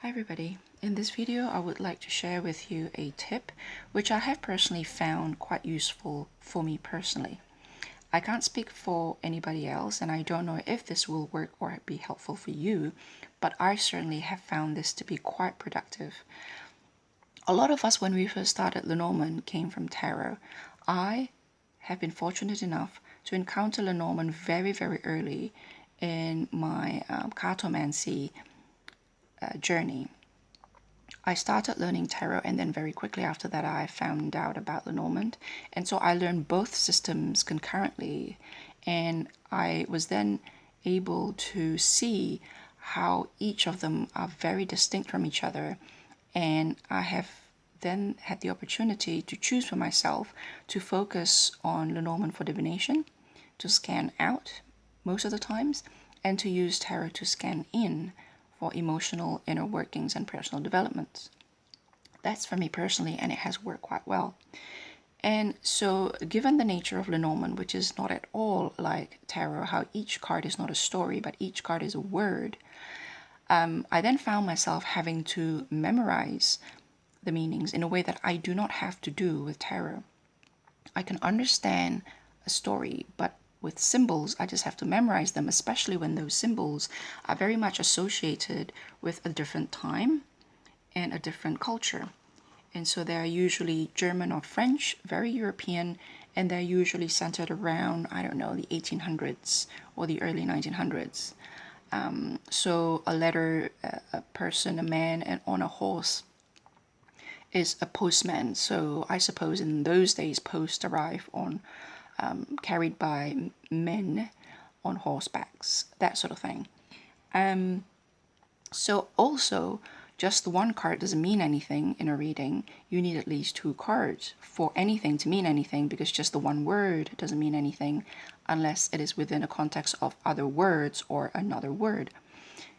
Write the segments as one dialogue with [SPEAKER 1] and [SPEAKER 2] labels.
[SPEAKER 1] Hi everybody, in this video I would like to share with you a tip which I have personally found quite useful for me personally. I can't speak for anybody else and I don't know if this will work or be helpful for you, but I certainly have found this to be quite productive. A lot of us when we first started Lenormand came from tarot. I have been fortunate enough to encounter Lenormand very early in my cartomancy journey. I started learning tarot and then very quickly after that I found out about Lenormand, and so I learned both systems concurrently, and I was then able to see how each of them are very distinct from each other, and I have then had the opportunity to choose for myself to focus on Lenormand for divination, to scan out most of the times, and to use tarot to scan in for emotional inner workings and personal development. That's for me personally, and it has worked quite well. And so given the nature of Lenormand, which is not at all like tarot, how each card is not a story but each card is a word, I then found myself having to memorize the meanings in a way that I do not have to do with tarot. I can understand a story, but with symbols, I just have to memorize them, especially when those symbols are very much associated with a different time and a different culture. And so they're usually German or French, very European, and they're usually centered around, I don't know, the 1800s or the early 1900s. So a letter, a person, a man, and on a horse is a postman. So I suppose in those days, post arrived on carried by men on horsebacks, that sort of thing. So also, just the one card doesn't mean anything in a reading. You need at least two cards for anything to mean anything, because just the one word doesn't mean anything unless it is within a context of other words or another word.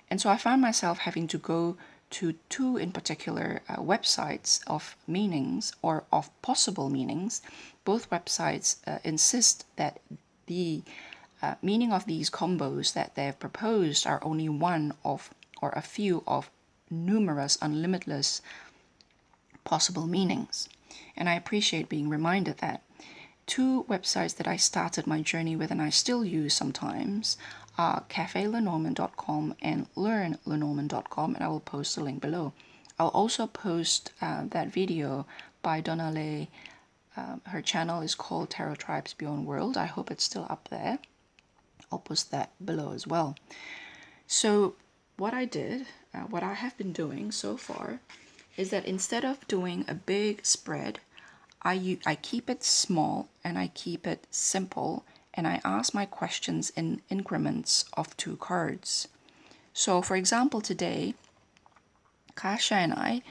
[SPEAKER 1] And so I found myself having to go to two in particular websites of meanings or of possible meanings. Both websites insist that the meaning of these combos that they've proposed are only one of or a few of numerous, unlimitless possible meanings. And I appreciate being reminded that. Two websites that I started my journey with and I still use sometimes are cafelenormand.com and learnlenormand.com, and I will post the link below. I'll also post that video by Donale. Her channel is called Tarot Tribes Beyond World. I hope it's still up there. I'll post that below as well. So what I did, what I have been doing so far, is that instead of doing a big spread, I keep it small and I keep it simple, and I ask my questions in increments of two cards. So for example, today, Kasha and I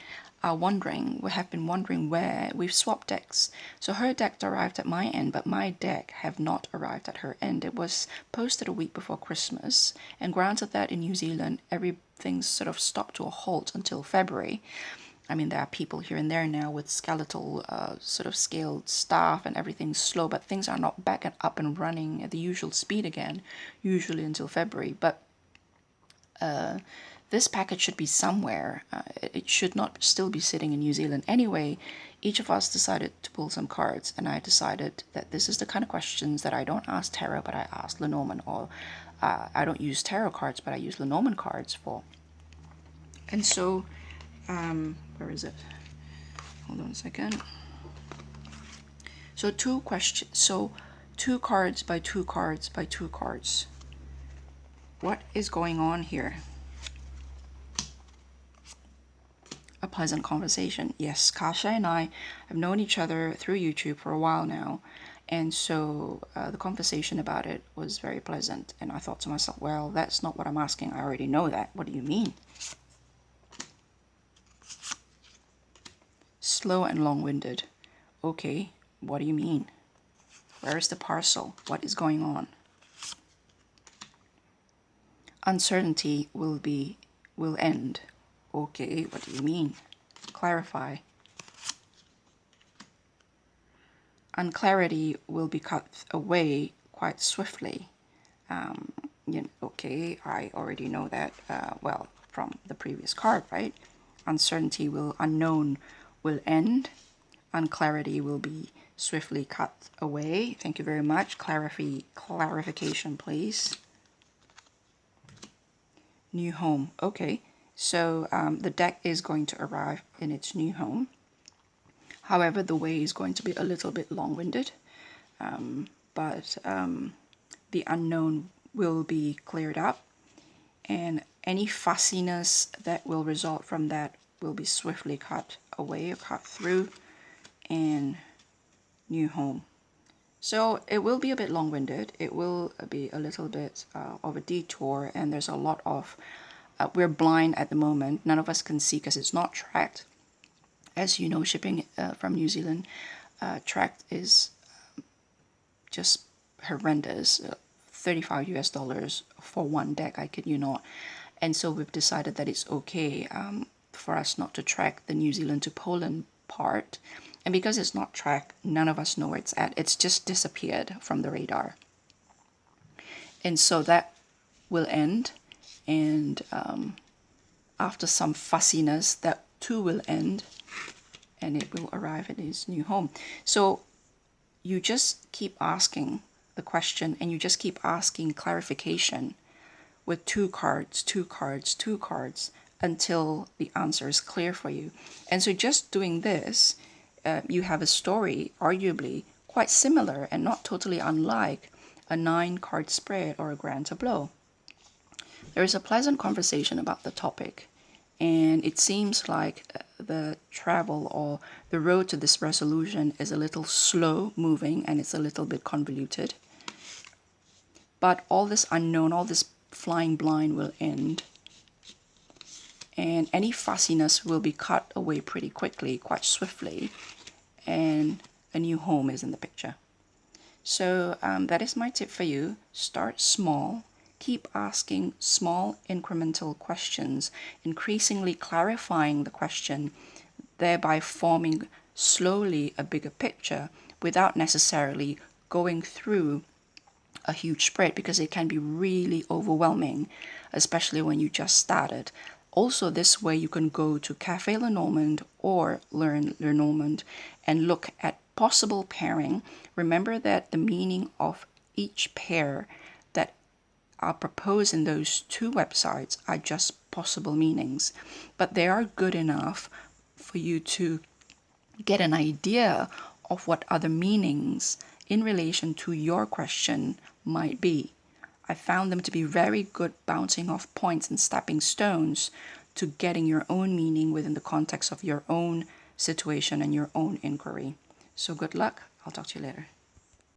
[SPEAKER 1] have been wondering where we've swapped decks. So her deck arrived at my end, but my deck have not arrived at her end. It was posted a week before Christmas, and granted that in New Zealand, everything sort of stopped to a halt until February. I mean, there are people here and there now with skeletal sort of scaled staff and everything's slow, but things are not back and up and running at the usual speed again, usually until February. But this package should be somewhere. It should not still be sitting in New Zealand. Anyway, each of us decided to pull some cards, and I decided that this is the kind of questions that I don't ask tarot, but I ask Lenormand, or I don't use tarot cards, but I use Lenormand cards for. And so, where is it? Hold on a second. So two questions. So 2 cards by 2 cards by 2 cards. What is going on here? A pleasant conversation. Yes, Kasha and I have known each other through YouTube for a while now, and so the conversation about it was very pleasant, and I thought to myself, well, that's not what I'm asking. I already know that. What do you mean? Slow and long-winded. Okay, what do you mean? Where is the parcel? What is going on? Uncertainty will end. Okay, what do you mean? Clarify. Unclarity will be cut away quite swiftly. Okay, I already know that. Well, from the previous card, right? Uncertainty will, unknown will end. Unclarity will be swiftly cut away. Thank you very much. Clarification, please. New home. Okay, so the deck is going to arrive in its new home. However, the way is going to be a little bit long-winded, but the unknown will be cleared up, and any fussiness that will result from that will be swiftly cut away or cut through, and new home. So it will be a bit long-winded. It will be a little bit of a detour, and there's a lot of we're blind at the moment. None of us can see because it's not tracked. As you know, shipping from New Zealand tracked is just horrendous. 35 US dollars for one deck, I kid you not. And so we've decided that it's okay for us not to track the New Zealand to Poland part. And because it's not tracked, none of us know where it's at. It's just disappeared from the radar. And so that will end. And after some fussiness, that too will end. And it will arrive at its new home. So you just keep asking the question, and you just keep asking clarification with two cards, until the answer is clear for you. And so just doing this, you have a story, arguably quite similar and not totally unlike a 9-card spread or a Grand Tableu. There is a pleasant conversation about the topic, and it seems like the travel or the road to this resolution is a little slow moving, and it's a little bit convoluted. But all this unknown, all this flying blind will end, and any fussiness will be cut away pretty quickly, quite swiftly, and a new home is in the picture. So that is my tip for you. Start small. Keep asking small incremental questions, increasingly clarifying the question, thereby forming slowly a bigger picture without necessarily going through a huge spread, because it can be really overwhelming, especially when you just started. Also, this way you can go to Cafe Lenormand or Learn Lenormand and look at possible pairing. Remember that the meaning of each pair that are proposed in those two websites are just possible meanings, but they are good enough for you to get an idea of what other meanings in relation to your question might be. I found them to be very good bouncing off points and stepping stones to getting your own meaning within the context of your own situation and your own inquiry. So good luck. I'll talk to you later.